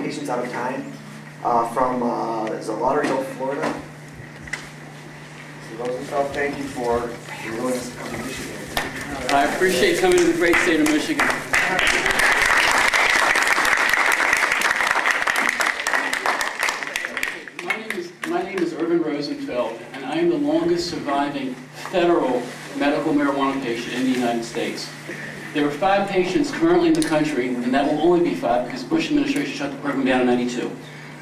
patients out of time from Lauderdale, Florida. Mr. Rosenfeld, thank you for willing us to come to Michigan. I appreciate coming to the great state of Michigan. My name is Rosenfeld, and I am the longest surviving federal medical marijuana patient in the United States. There are 5 patients currently in the country, and that will only be 5 because the Bush administration shut the program down in '92.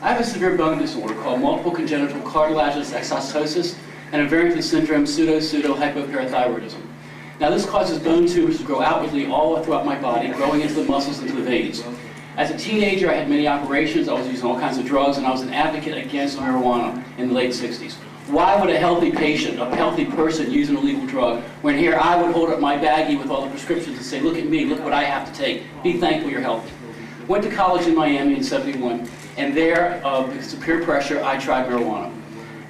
I have a severe bone disorder called multiple congenital cartilaginous exostosis and a variant syndrome pseudo-hypoparathyroidism. Now this causes bone tumors to grow outwardly all throughout my body, growing into the muscles, into the veins. As a teenager, I had many operations, I was using all kinds of drugs, and I was an advocate against marijuana in the late '60s. Why would a healthy patient, a healthy person, use an illegal drug, when here I would hold up my baggie with all the prescriptions and say, look at me, look what I have to take, be thankful you're healthy. Went to college in Miami in '71, and there, because of peer pressure, I tried marijuana.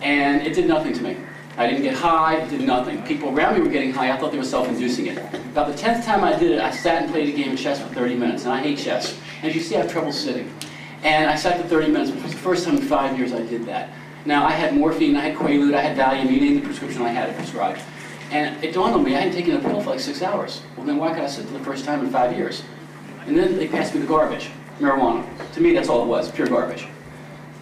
And it did nothing to me. I didn't get high, it did nothing. People around me were getting high, I thought they were self-inducing it. About the 10th time I did it, I sat and played a game of chess for 30 minutes, and I hate chess. And as you see, I have trouble sitting. And I sat for 30 minutes, which was the first time in 5 years I did that. Now, I had morphine, I had Quaalude, I had Valium, you name the prescription I had it prescribed. And it dawned on me, I hadn't taken a pill for like 6 hours. Well, then why could I sit for the first time in 5 years? And then they passed me the garbage, marijuana. To me, that's all it was, pure garbage.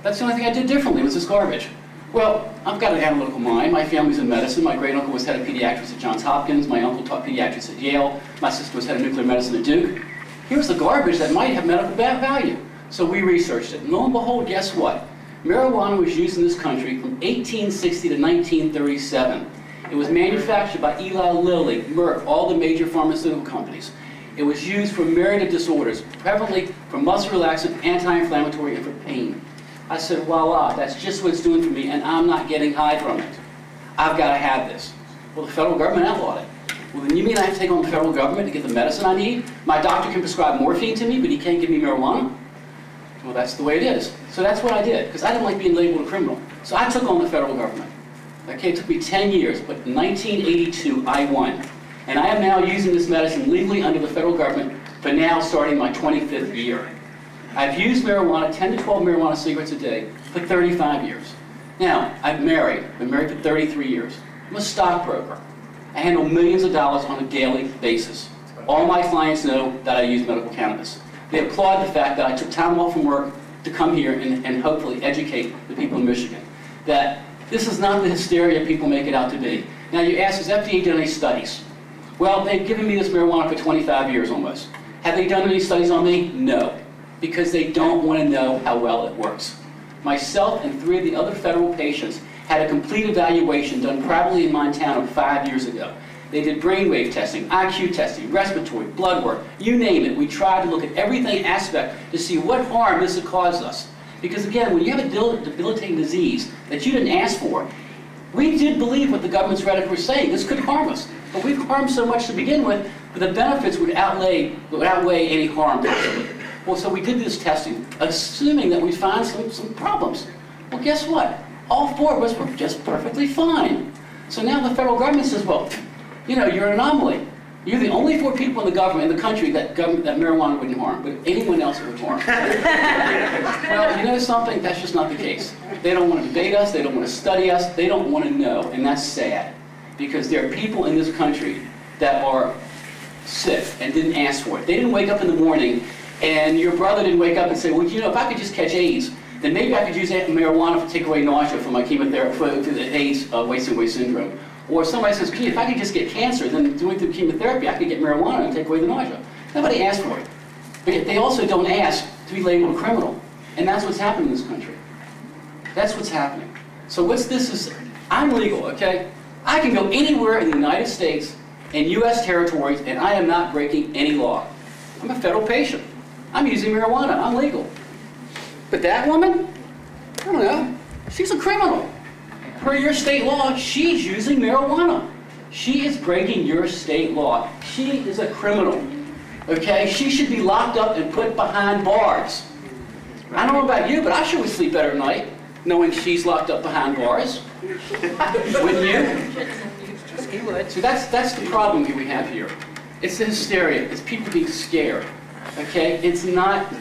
That's the only thing I did differently, was this garbage. Well, I've got an analytical mind. My family's in medicine. My great uncle was head of pediatrics at Johns Hopkins. My uncle taught pediatrics at Yale. My sister was head of nuclear medicine at Duke. Here's the garbage that might have medical value. So we researched it. And lo and behold, guess what? Marijuana was used in this country from 1860 to 1937. It was manufactured by Eli Lilly, Merck, all the major pharmaceutical companies. It was used for a myriad of disorders, prevalently for muscle relaxant, anti-inflammatory, and for pain. I said, voila, that's just what it's doing for me, and I'm not getting high from it. I've got to have this. Well, the federal government outlawed it. Well, then you mean I have to take on the federal government to get the medicine I need? My doctor can prescribe morphine to me, but he can't give me marijuana? Well, that's the way it is. So that's what I did, because I didn't like being labeled a criminal. So I took on the federal government. Okay, it took me 10 years, but in 1982, I won. And I am now using this medicine legally under the federal government, but now starting my 25th year. I've used marijuana, 10 to 12 marijuana cigarettes a day, for 35 years. Now, I'm married. I've been married for 33 years. I'm a stockbroker. I handle millions of dollars on a daily basis. All my clients know that I use medical cannabis. They applaud the fact that I took time off from work to come here and hopefully educate the people in Michigan. That this is not the hysteria people make it out to be. Now you ask, has FDA done any studies? Well, they've given me this marijuana for 25 years almost. Have they done any studies on me? No. Because they don't want to know how well it works. Myself and 3 of the other federal patients had a complete evaluation done privately in Montana 5 years ago. They did brainwave testing, IQ testing, respiratory, blood work, you name it. We tried to look at everything aspect to see what harm this had caused us. Because again, when you have a debilitating disease that you didn't ask for, we did believe what the government's rhetoric was saying. This could harm us. But we've harmed so much to begin with, but the benefits would outweigh any harm. Well, so we did this testing, assuming that we'd find some problems. Well, guess what? All 4 of us were just perfectly fine. So now the federal government says, well, you know, you're an anomaly. You're the only 4 people in the government, in the country, that marijuana wouldn't harm, but anyone else it would harm. Well, you know something? That's just not the case. They don't want to debate us, they don't want to study us, they don't want to know, and that's sad. Because there are people in this country that are sick and didn't ask for it. They didn't wake up in the morning, and your brother didn't wake up and say, well, you know, if I could just catch AIDS, then maybe I could use marijuana to take away nausea from my chemotherapy, for the AIDS wasting-away syndrome. Or somebody says, gee, if I could just get cancer, then doing through chemotherapy, I could get marijuana and take away the nausea. Nobody asked for it. But yet they also don't ask to be labeled a criminal. And that's what's happening in this country. That's what's happening. So what's this? I'm legal, okay? I can go anywhere in the United States and U.S. territories, and I am not breaking any law. I'm a federal patient. I'm using marijuana. I'm legal. But that woman, I don't know, she's a criminal. Per your state law, she's using marijuana. She is breaking your state law. She is a criminal. Okay? She should be locked up and put behind bars. I don't know about you, but I sure would sleep better at night knowing she's locked up behind bars. Wouldn't you? He would. So that's the problem we have here. It's the hysteria. It's people being scared. Okay? It's not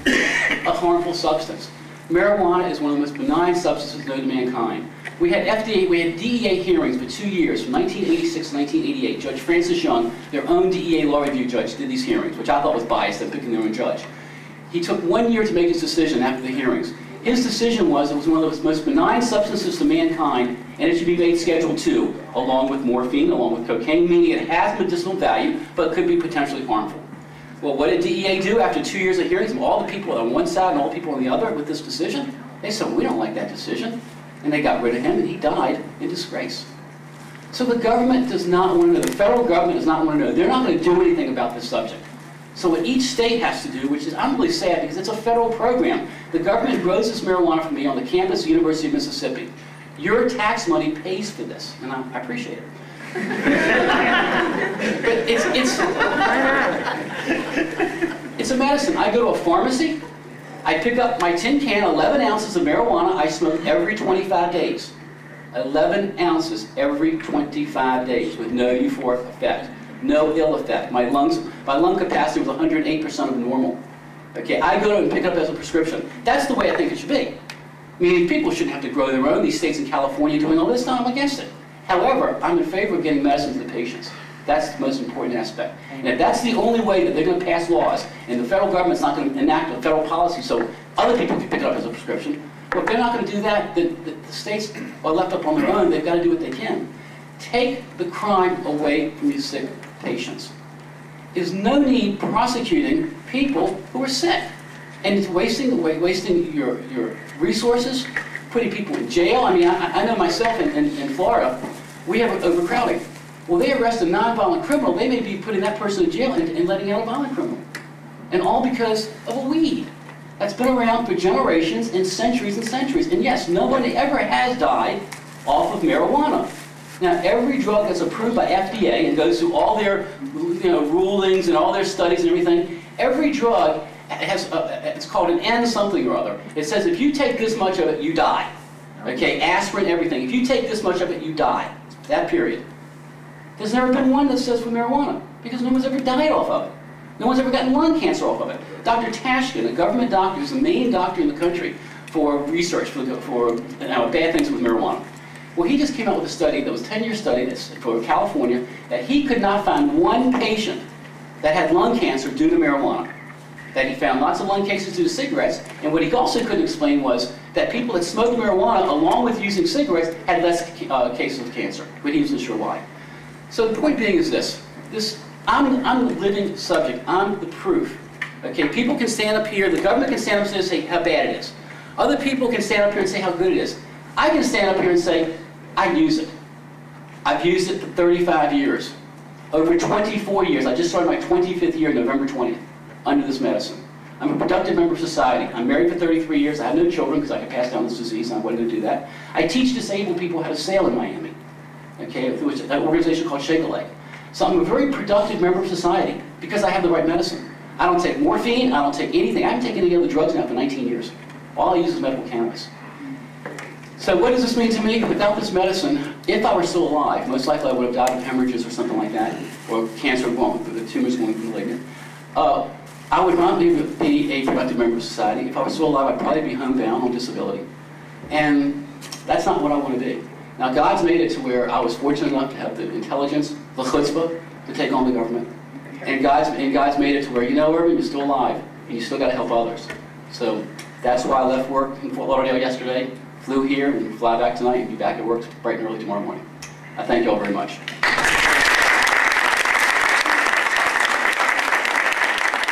a harmful substance. Marijuana is one of the most benign substances known to mankind. We had DEA hearings for 2 years, from 1986 to 1988. Judge Francis Young, their own DEA law review judge, did these hearings, which I thought was biased in picking their own judge. He took 1 year to make his decision after the hearings. His decision was it was one of the most benign substances to mankind, and it should be made Schedule II, along with morphine, along with cocaine, meaning it has medicinal value, but could be potentially harmful. Well, what did DEA do after 2 years of hearings? All the people on one side and all the people on the other with this decision? They said, we don't like that decision. And they got rid of him, and he died in disgrace. So the government does not want to know, the federal government does not want to know. They're not going to do anything about this subject. So what each state has to do, which is, I'm really sad because it's a federal program. The government grows this marijuana for me on the campus of the University of Mississippi. Your tax money pays for this, and I appreciate it. But it's a medicine. I go to a pharmacy, I pick up my tin can, 11 ounces of marijuana I smoke every 25 days. 11 ounces every 25 days with no euphoric effect, no ill effect. My lung capacity was 108% of normal. Okay, I go and pick it up as a prescription. That's the way I think it should be. Meaning people shouldn't have to grow their own. These states in California doing all this, no, I'm against it. However, I'm in favor of getting medicine to the patients. That's the most important aspect. And if that's the only way that they're going to pass laws, and the federal government's not going to enact a federal policy so other people can pick it up as a prescription, well, if they're not going to do that, the states are left up on their own. They've got to do what they can. Take the crime away from these sick patients. There's no need prosecuting people who are sick. And it's wasting your resources, putting people in jail. I mean, I know myself in Florida, we have overcrowding. Well, they arrest a nonviolent criminal, they may be putting that person in jail and letting out a violent criminal. And all because of a weed that's been around for generations and centuries. And yes, nobody ever has died off of marijuana. Now, every drug that's approved by FDA and goes through all their rulings and all their studies and everything, every drug has, it's called an N something or other. It says if you take this much of it, you die. Okay, aspirin, everything. If you take this much of it, you die. That period. There's never been one that says for marijuana, because no one's ever died off of it. No one's ever gotten lung cancer off of it. Dr. Tashkin, a government doctor, who's the main doctor in the country for research for bad things with marijuana. Well, he just came out with a study that was a 10-year study for California that he could not find one patient that had lung cancer due to marijuana. That he found lots of lung cases due to cigarettes, and what he also couldn't explain was that people that smoked marijuana along with using cigarettes had less cases of cancer, but he wasn't sure why. So the point being is this, I'm the living subject, I'm the proof. Okay, people can stand up here, the government can stand up here and say how bad it is. Other people can stand up here and say how good it is. I can stand up here and say, I use it. I've used it for 35 years. Over 24 years, I just started my 25th year, November 20th, under this medicine. I'm a productive member of society. I'm married for 33 years. I have no children because I could pass down this disease, and I wasn't going to do that. I teach disabled people how to sail in Miami, okay, through an organization called Shake a Leg. So I'm a very productive member of society because I have the right medicine. I don't take morphine, I don't take anything. I haven't taken any other drugs now for 19 years. All I use is medical cannabis. So what does this mean to me? Without this medicine, if I were still alive, most likely I would have died of hemorrhages or something like that, or cancer, the tumors going malignant. I would not be a productive member of society. If I was still alive, I'd probably be homebound on disability. And that's not what I want to be. Now, God's made it to where I was fortunate enough to have the intelligence, the chutzpah, to take on the government. And God's made it to where, you know, Irvin, you're still alive, and you still got to help others. So that's why I left work in Fort Lauderdale yesterday, flew here, and fly back tonight, and be back at work bright and early tomorrow morning. I thank you all very much.